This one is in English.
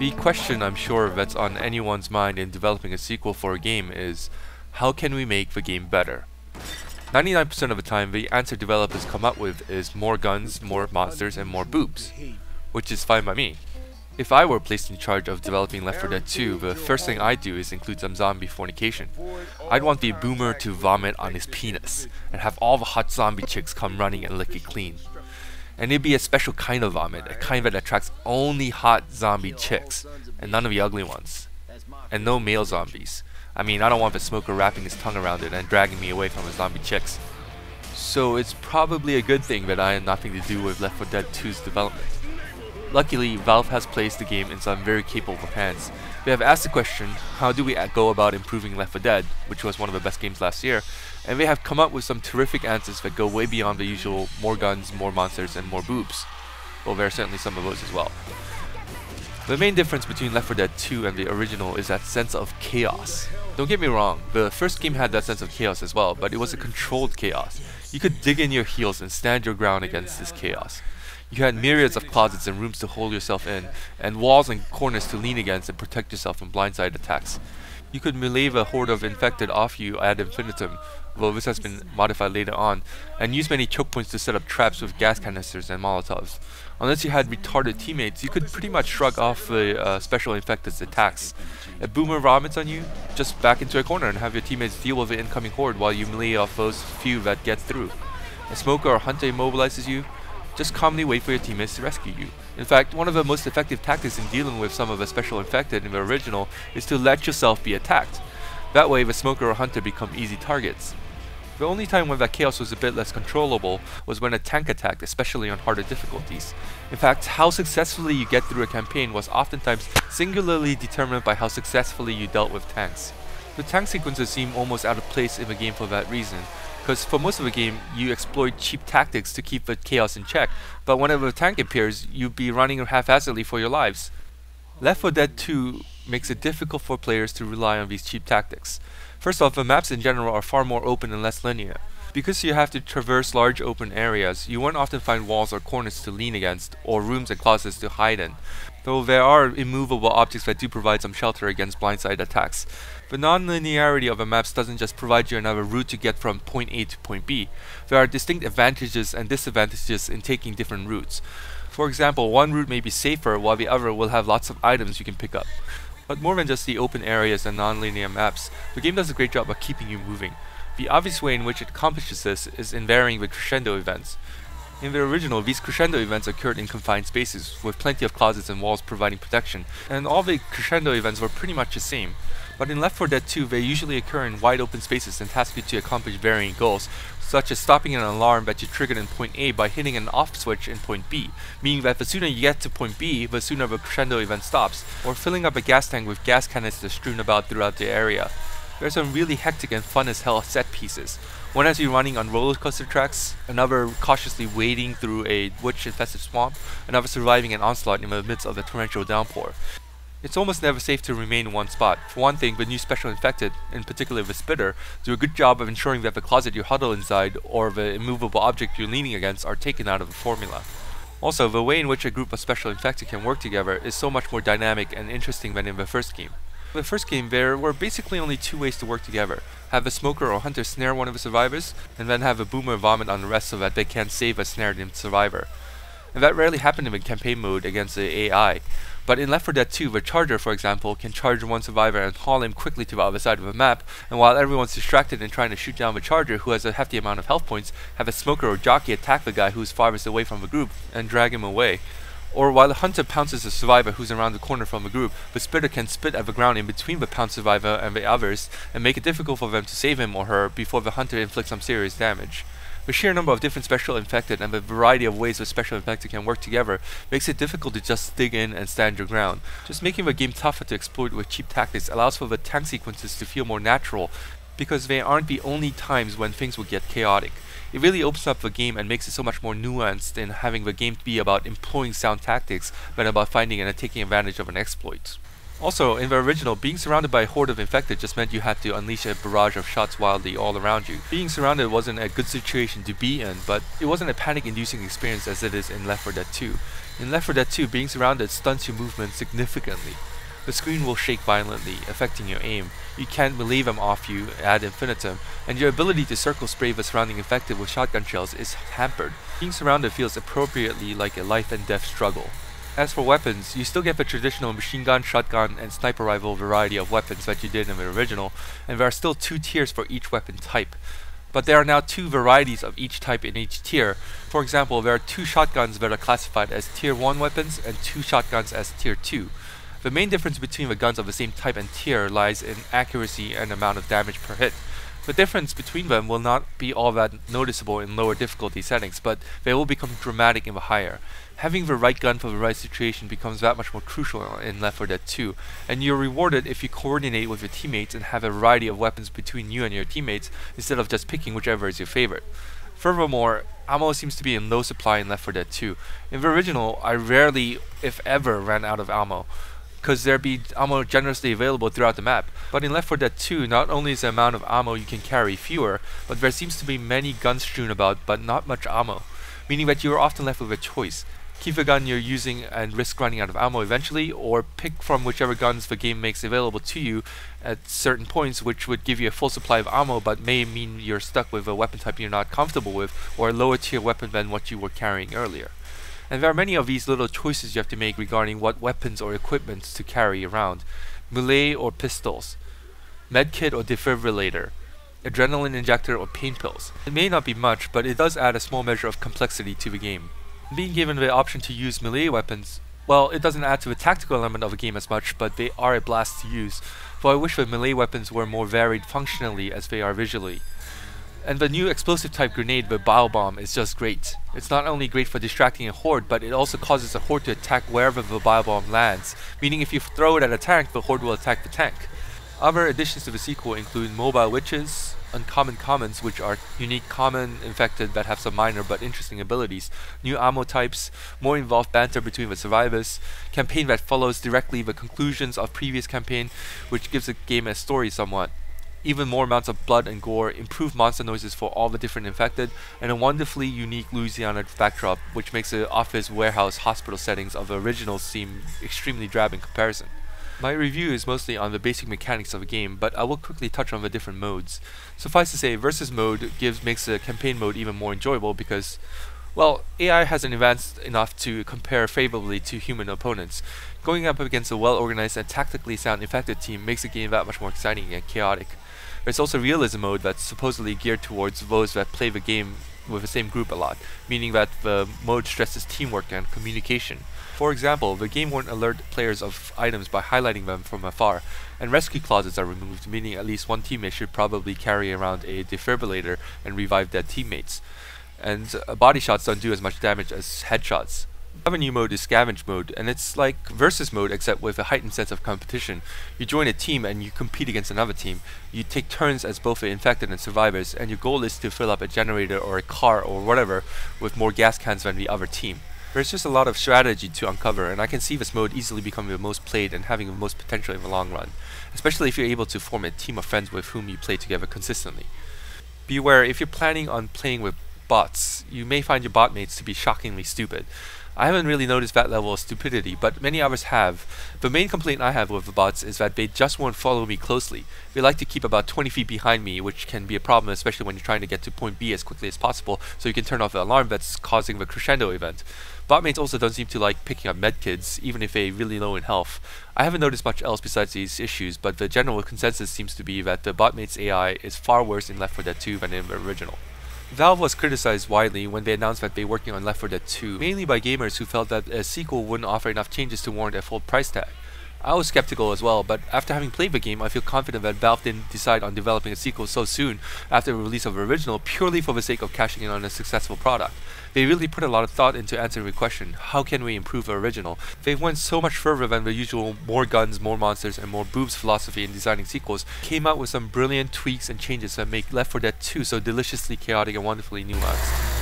The question I'm sure that's on anyone's mind in developing a sequel for a game is, how can we make the game better? 99% of the time, the answer developers come up with is more guns, more monsters, and more boobs, which is fine by me. If I were placed in charge of developing Left 4 Dead 2, the first thing I'd do is include some zombie fornication. I'd want the boomer to vomit on his penis, and have all the hot zombie chicks come running and lick it clean. And it'd be a special kind of vomit, a kind that attracts only hot zombie chicks, and none of the ugly ones. And no male zombies. I mean, I don't want the smoker wrapping his tongue around it and dragging me away from the zombie chicks. So it's probably a good thing that I had nothing to do with Left 4 Dead 2's development. Luckily, Valve has placed the game in some very capable hands. They have asked the question, how do we go about improving Left 4 Dead, which was one of the best games last year, and they have come up with some terrific answers that go way beyond the usual more guns, more monsters, and more boobs. Well, there are certainly some of those as well. The main difference between Left 4 Dead 2 and the original is that sense of chaos. Don't get me wrong, the first game had that sense of chaos as well, but it was a controlled chaos. You could dig in your heels and stand your ground against this chaos. You had myriads of closets and rooms to hold yourself in, and walls and corners to lean against and protect yourself from blindside attacks. You could melee a horde of infected off you ad infinitum, though this has been modified later on, and use many choke points to set up traps with gas canisters and molotovs. Unless you had retarded teammates, you could pretty much shrug off the special infected's attacks. If boomer vomits on you, just back into a corner and have your teammates deal with the incoming horde while you melee off those few that get through. A smoker or hunter immobilizes you, just calmly wait for your teammates to rescue you. In fact, one of the most effective tactics in dealing with some of the special infected in the original is to let yourself be attacked. That way the smoker or hunter become easy targets. The only time when that chaos was a bit less controllable was when a tank attacked, especially on harder difficulties. In fact, how successfully you get through a campaign was oftentimes singularly determined by how successfully you dealt with tanks. The tank sequences seem almost out of place in the game for that reason, because for most of the game, you exploit cheap tactics to keep the chaos in check, but whenever a tank appears, you'd be running haphazardly for your lives. Left 4 Dead 2 makes it difficult for players to rely on these cheap tactics. First off, the maps in general are far more open and less linear. Because you have to traverse large open areas, you won't often find walls or corners to lean against, or rooms and closets to hide in, though there are immovable objects that do provide some shelter against blindside attacks. The non-linearity of the maps doesn't just provide you another route to get from point A to point B. There are distinct advantages and disadvantages in taking different routes. For example, one route may be safer while the other will have lots of items you can pick up. But more than just the open areas and non-linear maps, the game does a great job of keeping you moving. The obvious way in which it accomplishes this is in varying the crescendo events. In the original, these crescendo events occurred in confined spaces, with plenty of closets and walls providing protection, and all the crescendo events were pretty much the same. But in Left 4 Dead 2, they usually occur in wide open spaces and task you to accomplish varying goals, such as stopping an alarm that you triggered in point A by hitting an off switch in point B, meaning that the sooner you get to point B, the sooner the crescendo event stops, or filling up a gas tank with gas canisters strewn about throughout the area. There are some really hectic and fun as hell set pieces. One has you running on roller coaster tracks, another cautiously wading through a witch-infested swamp, another surviving an onslaught in the midst of a torrential downpour. It's almost never safe to remain in one spot. For one thing, the new special infected, in particular the spitter, do a good job of ensuring that the closet you huddle inside or the immovable object you're leaning against are taken out of the formula. Also, the way in which a group of special infected can work together is so much more dynamic and interesting than in the first game. In the first game, there were basically only two ways to work together. Have a smoker or hunter snare one of the survivors, and then have a boomer vomit on the rest so that they can't save a snared survivor. And that rarely happened in campaign mode against the AI. But in Left 4 Dead 2, the charger, for example, can charge one survivor and haul him quickly to the other side of the map, and while everyone's distracted and trying to shoot down the charger, who has a hefty amount of health points, have a smoker or jockey attack the guy who's farthest away from the group and drag him away. Or while the hunter pounces a survivor who's around the corner from the group, the spitter can spit at the ground in between the pounced survivor and the others, and make it difficult for them to save him or her before the hunter inflicts some serious damage. The sheer number of different special infected and the variety of ways the special infected can work together makes it difficult to just dig in and stand your ground. Just making the game tougher to exploit with cheap tactics allows for the tank sequences to feel more natural, because they aren't the only times when things will get chaotic. It really opens up the game and makes it so much more nuanced in having the game be about employing sound tactics than about finding and taking advantage of an exploit. Also, in the original, being surrounded by a horde of infected just meant you had to unleash a barrage of shots wildly all around you. Being surrounded wasn't a good situation to be in, but it wasn't a panic-inducing experience as it is in Left 4 Dead 2. In Left 4 Dead 2, being surrounded stunts your movement significantly. The screen will shake violently, affecting your aim. You can't melee them off you ad infinitum, and your ability to circle spray the surrounding infected with shotgun shells is hampered. Being surrounded feels appropriately like a life and death struggle. As for weapons, you still get the traditional machine gun, shotgun, and sniper rifle variety of weapons that you did in the original, and there are still 2 tiers for each weapon type. But there are now 2 varieties of each type in each tier. For example, there are 2 shotguns that are classified as tier 1 weapons and 2 shotguns as tier 2. The main difference between the guns of the same type and tier lies in accuracy and amount of damage per hit. The difference between them will not be all that noticeable in lower difficulty settings, but they will become dramatic in the higher. Having the right gun for the right situation becomes that much more crucial in Left 4 Dead 2, and you're rewarded if you coordinate with your teammates and have a variety of weapons between you and your teammates instead of just picking whichever is your favorite. Furthermore, ammo seems to be in low supply in Left 4 Dead 2. In the original, I rarely, if ever, ran out of ammo, because there'd be ammo generously available throughout the map. But in Left 4 Dead 2, not only is the amount of ammo you can carry fewer, but there seems to be many guns strewn about but not much ammo, meaning that you are often left with a choice. Keep the gun you're using and risk running out of ammo eventually, or pick from whichever guns the game makes available to you at certain points, which would give you a full supply of ammo but may mean you're stuck with a weapon type you're not comfortable with, or a lower tier weapon than what you were carrying earlier. And there are many of these little choices you have to make regarding what weapons or equipment to carry around. Melee or pistols, medkit or defibrillator, adrenaline injector or pain pills. It may not be much, but it does add a small measure of complexity to the game. Being given the option to use melee weapons, well, it doesn't add to the tactical element of the game as much, but they are a blast to use, though I wish the melee weapons were more varied functionally as they are visually. And the new explosive type grenade, the Bile Bomb, is just great. It's not only great for distracting a horde, but it also causes a horde to attack wherever the Bile Bomb lands, meaning if you throw it at a tank, the horde will attack the tank. Other additions to the sequel include mobile witches, uncommon commons, which are unique common infected that have some minor but interesting abilities, new ammo types, more involved banter between the survivors, campaign that follows directly the conclusions of previous campaign, which gives the game a story somewhat, even more amounts of blood and gore, improved monster noises for all the different infected, and a wonderfully unique Louisiana backdrop, which makes the office, warehouse, hospital settings of the original seem extremely drab in comparison. My review is mostly on the basic mechanics of the game, but I will quickly touch on the different modes. Suffice to say, Versus mode makes the campaign mode even more enjoyable because, well, AI hasn't advanced enough to compare favorably to human opponents. Going up against a well-organized and tactically sound infected team makes the game that much more exciting and chaotic. There's also realism mode that's supposedly geared towards those that play the game with the same group a lot, meaning that the mode stresses teamwork and communication. For example, the game won't alert players of items by highlighting them from afar, and rescue clauses are removed, meaning at least one teammate should probably carry around a defibrillator and revive dead teammates. And body shots don't do as much damage as headshots. Another new mode is Scavenge mode, and it's like Versus mode except with a heightened sense of competition. You join a team and you compete against another team. You take turns as both the infected and survivors, and your goal is to fill up a generator or a car or whatever with more gas cans than the other team. There's just a lot of strategy to uncover, and I can see this mode easily becoming the most played and having the most potential in the long run, especially if you're able to form a team of friends with whom you play together consistently. Beware, if you're planning on playing with bots, you may find your botmates to be shockingly stupid. I haven't really noticed that level of stupidity, but many others have. The main complaint I have with the bots is that they just won't follow me closely. They like to keep about 20 feet behind me, which can be a problem, especially when you're trying to get to point B as quickly as possible, so you can turn off the alarm that's causing the crescendo event. Botmates also don't seem to like picking up medkits, even if they're really low in health. I haven't noticed much else besides these issues, but the general consensus seems to be that the botmates AI is far worse in Left 4 Dead 2 than in the original. Valve was criticized widely when they announced that they were working on Left 4 Dead 2, mainly by gamers who felt that a sequel wouldn't offer enough changes to warrant a full price tag. I was skeptical as well, but after having played the game, I feel confident that Valve didn't decide on developing a sequel so soon after the release of the original purely for the sake of cashing in on a successful product. They really put a lot of thought into answering the question, how can we improve the original? They went so much further than the usual more guns, more monsters, and more boobs philosophy in designing sequels, came out with some brilliant tweaks and changes that make Left 4 Dead 2 so deliciously chaotic and wonderfully nuanced.